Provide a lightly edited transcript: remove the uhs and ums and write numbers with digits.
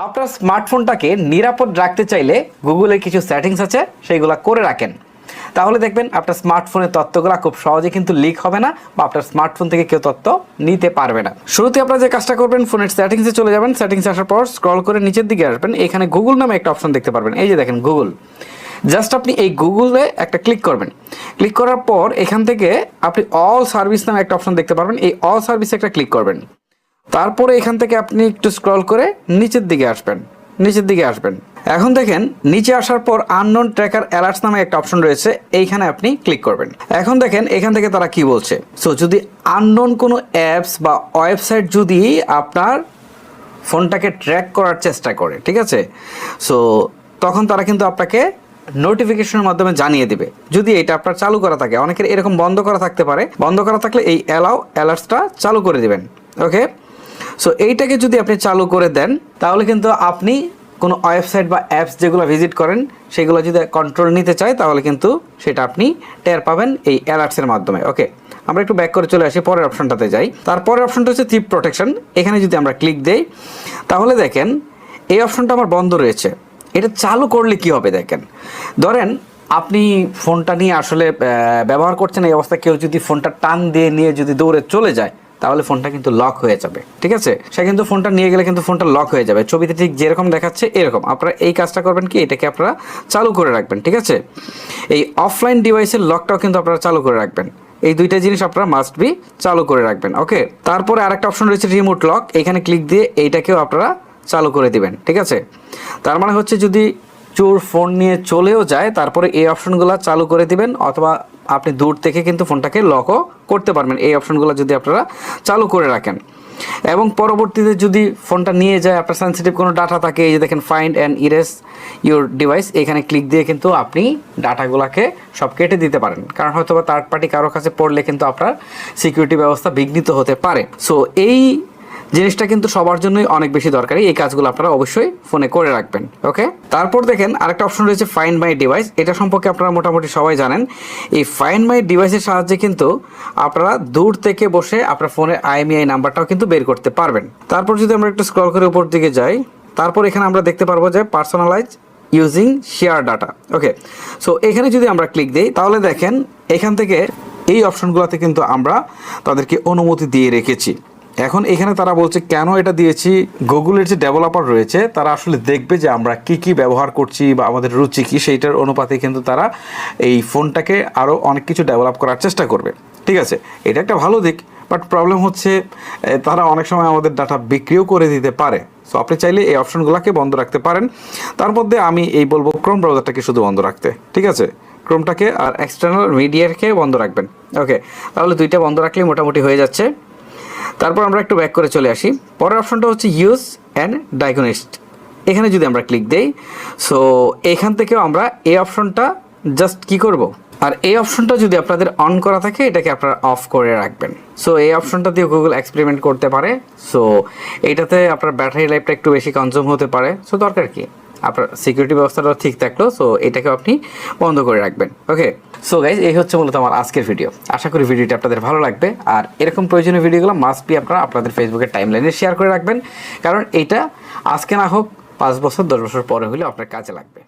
আপনার স্মার্টফোনটাকে নিরাপদ রাখতে চাইলে গুগলের কিছু সেটিংস আছে সেইগুলো করে রাখেন, তাহলে দেখবেন আপনার স্মার্টফোনের তথ্যগুলো খুব সহজে কিন্তু লিক হবে না বা আপনার স্মার্টফোন থেকে কেউ তথ্য নিতে পারবে না। শুরুতে আপনারা যে কাজটা করবেন, ফোনের সেটিংসে চলে যাবেন। সেটিংসে আসার পর স্ক্রল করে নিচের দিকে আসবেন, এখানে গুগল নামে একটা অপশন দেখতে পারবেন। এই যে দেখেন গুগল, জাস্ট আপনি এই গুগলে একটা ক্লিক করবেন। ক্লিক করার পর এখান থেকে আপনি অল সার্ভিস নামে একটা অপশন দেখতে পারবেন, এই অল সার্ভিসে একটা ক্লিক করবেন। তারপরে এখান থেকে আপনি একটু স্ক্রল করে নিচের দিকে আসবেন। এখন দেখেন নিচে আসার পর আননোন ট্র্যাকার অ্যালার্টস নামে একটা অপশন রয়েছে, এইখানে আপনি ক্লিক করবেন। এখন দেখেন এখান থেকে তারা কি বলছে। সো যদি আননোন কোনো অ্যাপস বা ওয়েবসাইট যদি আপনার ফোনটাকে ট্র্যাক করার চেষ্টা করে, ঠিক আছে, সো তখন তারা কিন্তু আপনাকে নোটিফিকেশনের মাধ্যমে জানিয়ে দিবে। যদি এটা আপনার চালু করা থাকে, অনেকের এরকম বন্ধ করা থাকতে পারে, বন্ধ করা থাকলে এই অ্যালাউ অ্যালার্টসটা চালু করে দিবেন। ওকে, সো এইটাকে যদি আপনি চালু করে দেন তাহলে কিন্তু আপনি কোনো ওয়েবসাইট বা অ্যাপস যেগুলো ভিজিট করেন সেগুলো যদি কন্ট্রোল নিতে চায় তাহলে কিন্তু সেটা আপনি টের পাবেন এই অ্যালার্টসের মাধ্যমে। ওকে, আমরা একটু ব্যাক করে চলে আসি, পরের অপশনটাতে যাই। তারপরের অপশনটা হচ্ছে থিপ প্রোটেকশন। এখানে যদি আমরা ক্লিক দেই তাহলে দেখেন এই অপশনটা আমার বন্ধ রয়েছে। এটা চালু করলে কি হবে দেখেন, ধরেন আপনি ফোনটা নিয়ে আসলে ব্যবহার করছেন, এই অবস্থায় কেউ যদি ফোনটা টান দিয়ে নিয়ে যদি দৌড়ে চলে যায় তাহলে ফোনটা কিন্তু লক হয়ে যাবে, ঠিক আছে। সে কিন্তু ফোনটা নিয়ে গেলে কিন্তু ফোনটা লক হয়ে যাবে, ছবিতে ঠিক যেরকম দেখাচ্ছে এরকম। আপনারা এই কাজটা করবেন কি, এটাকে আপনারা চালু করে রাখবেন, ঠিক আছে। এই অফলাইন ডিভাইসের লকটাও কিন্তু আপনারা চালু করে রাখবেন। এই দুইটা জিনিস আপনারা মাস্ট বি চালু করে রাখবেন। ওকে, তারপরে আরেকটা অপশন রয়েছে রিমোট লক, এখানে ক্লিক দিয়ে এইটাকেও আপনারা চালু করে দিবেন, ঠিক আছে। তার মানে হচ্ছে যদি চোর ফোন নিয়ে চলেও যায় তারপরে এই অপশনগুলো চালু করে দিবেন, অথবা আপনি দূর থেকে কিন্তু ফোনটাকে লকও করতে পারবেন এই অপশনগুলো যদি আপনারা চালু করে রাখেন। এবং পরবর্তীতে যদি ফোনটা নিয়ে যায়, আপনার সেন্সিটিভ কোনো ডাটা থাকে, এই যে দেখেন find and erase your device, এখানে ক্লিক দিয়ে কিন্তু আপনি ডাটাগুলোকে সব কেটে দিতে পারেন। কারণ হয়তো বা থার্ড পার্টি কারো কাছে পড়লে কিন্তু আপনার সিকিউরিটি ব্যবস্থা বিঘ্নিত হতে পারে। সো এই জিনিসটা কিন্তু সবার জন্যই অনেক বেশি দরকারি, এই কাজগুলো আপনারা অবশ্যই ফোনে করে রাখবেন। ওকে, তারপর দেখেন আরেকটা অপশন রয়েছে ফাইন্ড মাই ডিভাইস। এটা সম্পর্কে আপনারা মোটামুটি সবাই জানেন। এই ফাইন্ড মাই ডিভাইসের সাহায্যে কিন্তু আপনারা দূর থেকে বসে আপনার ফোনের IMEI নাম্বারটাও কিন্তু বের করতে পারবেন। তারপর যদি আমরা একটু স্ক্রল করে উপর দিকে যাই, তারপর এখানে আমরা দেখতে পারবো যে পার্সোনালাইজ ইউজিং শেয়ার ডাটা। ওকে, সো এখানে যদি আমরা ক্লিক দিই তাহলে দেখেন এখান থেকে এই অপশনগুলোতে কিন্তু আমরা তাদেরকে অনুমতি দিয়ে রেখেছি। এখন এখানে তারা বলছে কেন এটা দিয়েছি, গুগলের যে ডেভেলপার রয়েছে তারা আসলে দেখবে যে আমরা কি ব্যবহার করছি বা আমাদের রুচি কি, সেইটার অনুপাতে কিন্তু তারা এই ফোনটাকে আরও অনেক কিছু ডেভেলপ করার চেষ্টা করবে, ঠিক আছে। এটা একটা ভালো দিক, বাট প্রবলেম হচ্ছে তারা অনেক সময় আমাদের ডাটা বিক্রিও করে দিতে পারে। সো আপনি চাইলে এই অপশনগুলোকে বন্ধ রাখতে পারেন। তার মধ্যে আমি এই বলবো ক্রোম ব্রাউজারটাকে শুধু বন্ধ রাখতে, ঠিক আছে। ক্রোমটাকে আর এক্সটার্নাল মিডিয়াকে বন্ধ রাখবেন। ওকে, তাহলে দুইটা বন্ধ রাখলেই মোটামুটি হয়ে যাচ্ছে। তারপর আমরা একটু ব্যাক করে চলে আসি, পরের অপশনটা হচ্ছে ইউজ অ্যান্ড ডায়াগনস্ট। এখানে যদি আমরা ক্লিক দেই, সো এখান থেকেও আমরা এই অপশনটা জাস্ট কি করব, আর এই অপশনটা যদি আপনাদের অন করা থাকে এটাকে আপনারা অফ করে রাখবেন। সো এই অপশনটা দিয়ে গুগল এক্সপেরিমেন্ট করতে পারে। সো এইটাতে আপনার ব্যাটারি লাইফটা একটু বেশি কনজিউম হতে পারে। সো দরকার কি, আপনার সিকিউরিটি ব্যবস্থাটা ঠিক থাকলো, সো এটাকেও আপনি বন্ধ করে রাখবেন। ওকে, সো গাইজ এই হচ্ছে মূলত আমার আজকের ভিডিও। আশা করি ভিডিওটি আপনাদের ভালো লাগবে, আর এরকম প্রয়োজনীয় ভিডিওগুলো মাস্ট বি আপনারা আপনাদের ফেসবুকের টাইমলাইনে শেয়ার করে রাখবেন, কারণ এইটা আজকে না হোক 5 বছর 10 বছর পরে হলেও আপনার কাজে লাগবে।